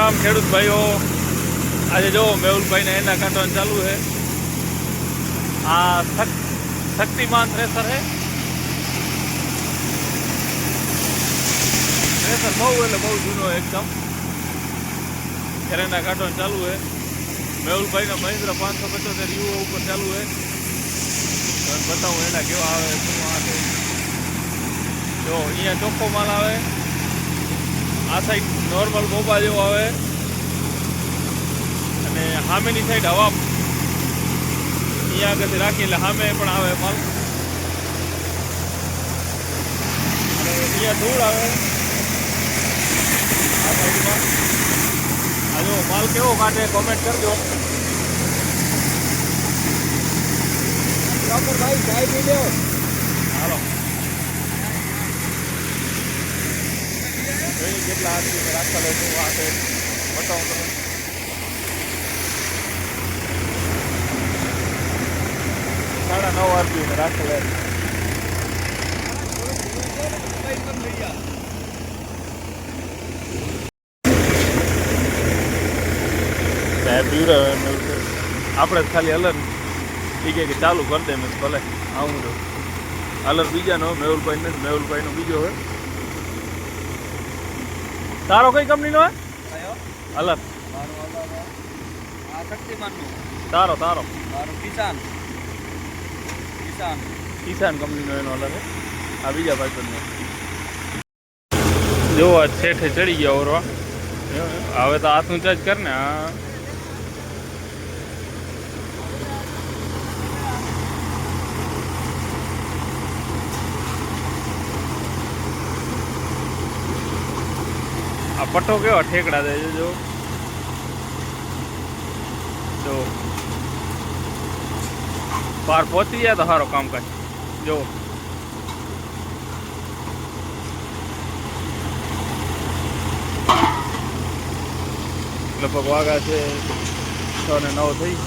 રામ ખેડૂત ભાઈઓ। આજે જો મેહુલભાઈને એના કાંટવાનું ચાલુ છે। આ શક્તિમાન થ્રેસર है। થ્રેસર બહુ એટલે બહુ જૂનો એકદમ। એના કાંટવાનું ચાલુ है। મેહુલભાઈનો મહિન્દ્રા 575 યુઓ ઉપર ચાલુ है। बताऊँ एना केवा आवे શું આ છે। જો અહીંયા ચોખ્ખો માલ આવે। આ સાઈડ નોર્મલ બોબા જેવો આવે અને સામેની સાઈડ હવા અહીંયા આગળથી રાખી એટલે સામે પણ આવે માલ અને અહીંયા ધૂળ આવે આ સાઈડમાં। આ જો માલ કેવો કાઢે કોમેન્ટ કરજો। ભાઈ ચાય પી લો હાલો। કેટલા આદમી રાખેલો શું આ છે બતાવું તમે। 9.5 આદમી રાખેલા। સાહેબ પીવડે આપણે ખાલી અલર એ કે ચાલુ કરી દે મેં ભલે આવું તો અલર બીજાનો મેહુલભાઈ નથી મેહુલભાઈનો બીજો હોય। તારો કઈ કંપનીનો હે અલર? તારો તારો કિસાન કંપનીનો એનો અલર છે। આ બીજા ભાઈબંધનો જો આ શેઠે ચડી ગયા ઓરવા। હવે તો હાથનું ચાર્જ કર ને। હા આ પટ્ટો કેવા ઠેકડા દે જો જો પાર પહોંચી જાય તો સારો કામકાજ જો। લગભગ વાગા છે 6:09 થઈ।